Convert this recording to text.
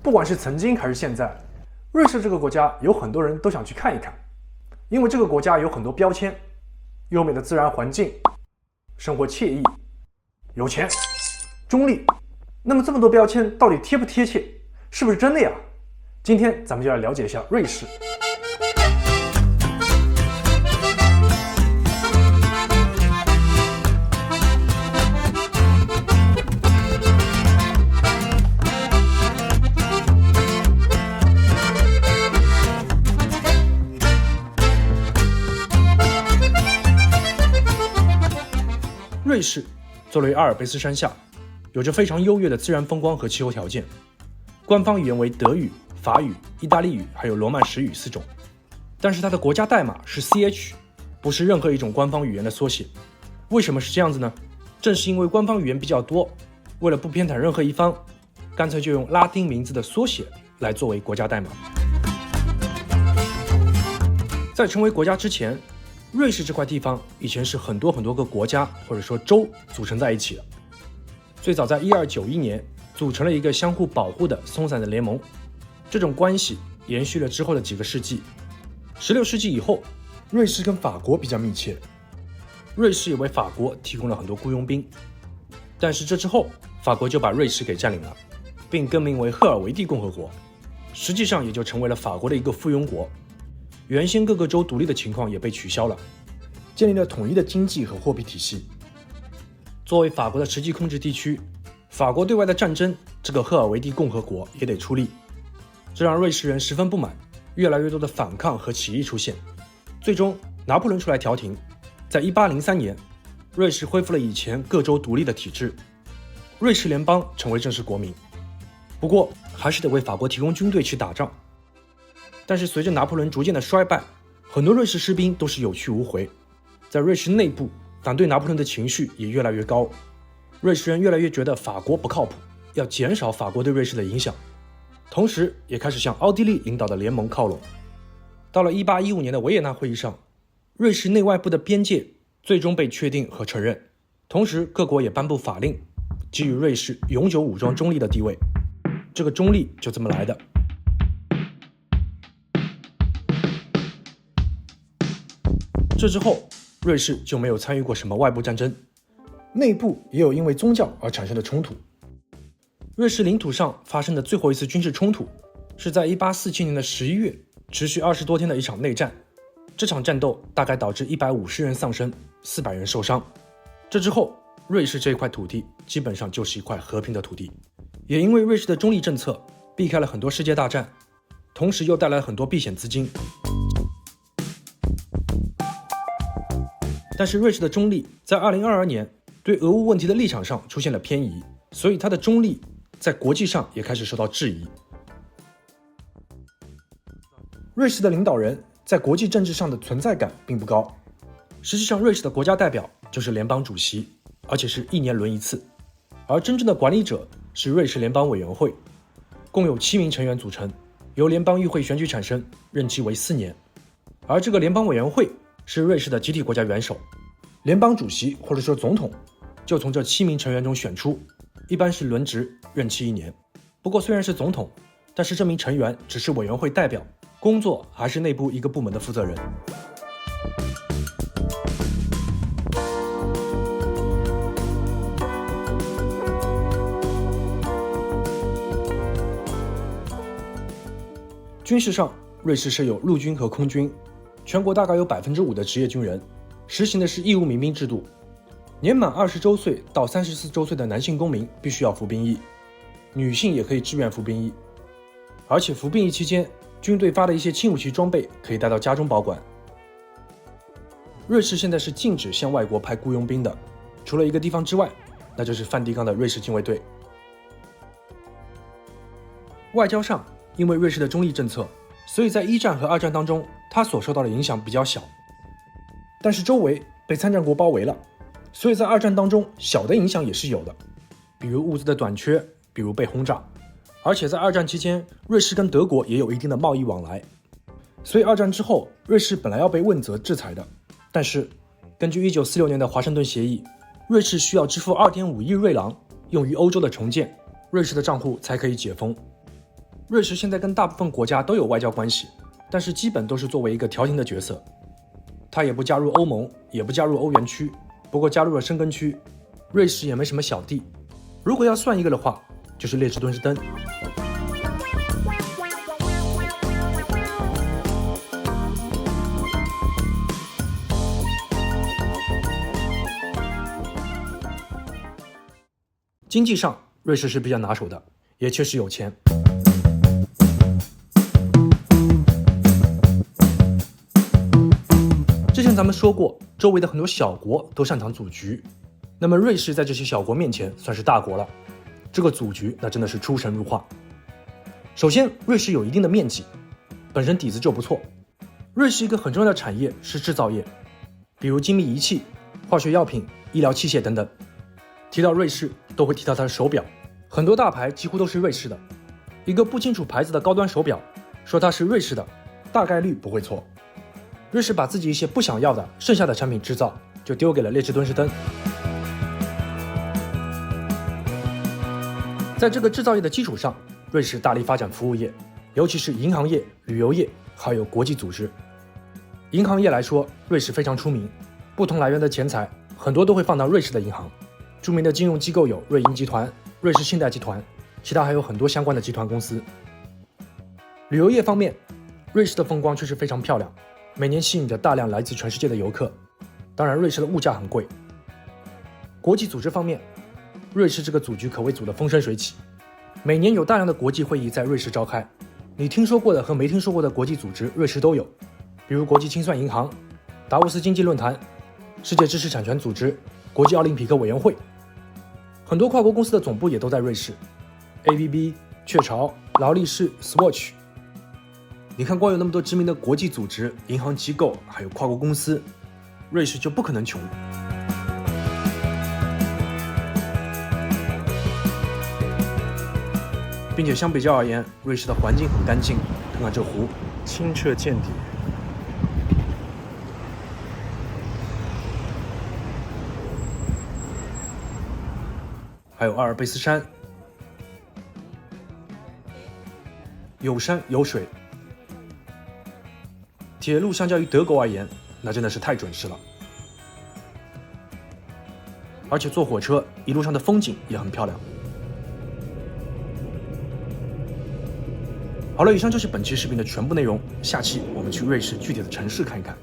不管是曾经还是现在，瑞士这个国家有很多人都想去看一看，因为这个国家有很多标签：优美的自然环境、生活惬意、有钱、中立。那么这么多标签到底贴不贴切，是不是真的呀？今天咱们就来了解一下瑞士。瑞士坐落于阿尔卑斯山下，有着非常优越的自然风光和气候条件。官方语言为德语、法语、意大利语还有罗曼史语4种。但是它的国家代码是 CH， 不是任何一种官方语言的缩写。为什么是这样子呢？正是因为官方语言比较多，为了不偏袒任何一方，干脆就用拉丁名字的缩写来作为国家代码。在成为国家之前，瑞士这块地方以前是很多个国家或者说州组成在一起的。最早在1291年组成了一个相互保护的松散的联盟，这种关系延续了之后的几个世纪。16世纪以后，瑞士跟法国比较密切，瑞士也为法国提供了很多雇佣兵。但是这之后，法国就把瑞士给占领了，并更名为赫尔维蒂共和国，实际上也就成为了法国的一个附庸国。原先各个州独立的情况也被取消了，建立了统一的经济和货币体系。作为法国的实际控制地区，法国对外的战争，这个赫尔维蒂共和国也得出力，这让瑞士人十分不满，越来越多的反抗和起义出现。最终拿破仑出来调停，在1803年，瑞士恢复了以前各州独立的体制，瑞士联邦成为正式国民。不过还是得为法国提供军队去打仗。但是随着拿破仑逐渐的衰败，很多瑞士士兵都是有去无回，在瑞士内部反对拿破仑的情绪也越来越高，瑞士人越来越觉得法国不靠谱，要减少法国对瑞士的影响，同时也开始向奥地利领导的联盟靠拢。到了1815年的维也纳会议上，瑞士内外部的边界最终被确定和承认，同时各国也颁布法令，给予瑞士永久武装中立的地位。这个中立就这么来的。这之后，瑞士就没有参与过什么外部战争，内部也有因为宗教而产生的冲突。瑞士领土上发生的最后一次军事冲突是在1847年的11月，持续20多天的一场内战。这场战斗大概导致150人丧生，400人受伤。这之后，瑞士这块土地基本上就是一块和平的土地。也因为瑞士的中立政策，避开了很多世界大战，同时又带来了很多避险资金。但是瑞士的中立在2022年对俄乌问题的立场上出现了偏移，所以它的中立在国际上也开始受到质疑。瑞士的领导人在国际政治上的存在感并不高，实际上瑞士的国家代表就是联邦主席，而且是1年轮一次，而真正的管理者是瑞士联邦委员会，共有7名成员组成，由联邦议会选举产生，任期为4年。而这个联邦委员会是瑞士的集体国家元首，联邦主席或者说总统就从这7名成员中选出，一般是轮值，任期1年。不过虽然是总统，但是这名成员只是委员会代表，工作还是内部一个部门的负责人。军事上，瑞士设有陆军和空军，全国大概有 5% 的职业军人，实行的是义务民兵制度。年满20周岁到34周岁的男性公民必须要服兵役，女性也可以志愿服兵役。而且服兵役期间，军队发的一些轻武器装备可以带到家中保管。瑞士现在是禁止向外国派雇佣兵的，除了一个地方之外，那就是梵蒂冈的瑞士禁卫队。外交上，因为瑞士的中立政策，所以在1战和2战当中，它所受到的影响比较小。但是周围被参战国包围了，所以在2战当中，小的影响也是有的，比如物资的短缺，比如被轰炸。而且在2战期间，瑞士跟德国也有一定的贸易往来，所以2战之后，瑞士本来要被问责制裁的，但是根据1946年的华盛顿协议，瑞士需要支付2.5亿瑞郎用于欧洲的重建，瑞士的账户才可以解封。瑞士现在跟大部分国家都有外交关系，但是基本都是作为一个调停的角色。它也不加入欧盟，也不加入欧元区，不过加入了申根区。瑞士也没什么小弟，如果要算一个的话，就是列支敦士登。经济上，瑞士是比较拿手的，也确实有钱。之前咱们说过，周围的很多小国都擅长组局，那么瑞士在这些小国面前算是大国了。这个组局那真的是出神入化。首先，瑞士有一定的面积，本身底子就不错。瑞士一个很重要的产业是制造业，比如精密仪器、化学药品、医疗器械等等。提到瑞士，都会提到它的手表，很多大牌几乎都是瑞士的。一个不清楚牌子的高端手表，说它是瑞士的，大概率不会错。瑞士把自己一些不想要的剩下的产品制造，就丢给了列支敦士登。在这个制造业的基础上，瑞士大力发展服务业，尤其是银行业、旅游业，还有国际组织。银行业来说，瑞士非常出名，不同来源的钱财很多都会放到瑞士的银行。著名的金融机构有瑞银集团、瑞士信贷集团，其他还有很多相关的集团公司。旅游业方面，瑞士的风光确实非常漂亮，每年吸引着大量来自全世界的游客。当然，瑞士的物价很贵。国际组织方面，瑞士这个组局可谓组得风生水起，每年有大量的国际会议在瑞士召开，你听说过的和没听说过的国际组织，瑞士都有，比如国际清算银行、达沃斯经济论坛、世界知识产权组织、国际奥林匹克委员会。很多跨国公司的总部也都在瑞士 ，ABB、雀巢、劳力士、Swatch。你看，光有那么多知名的国际组织、银行机构，还有跨国公司，瑞士就不可能穷。并且相比较而言，瑞士的环境很干净，看看这湖，清澈见底。还有阿尔卑斯山，有山有水。铁路相较于德国而言，那真的是太准时了。而且坐火车，一路上的风景也很漂亮。好了，以上就是本期视频的全部内容。下期我们去瑞士具体的城市看一看。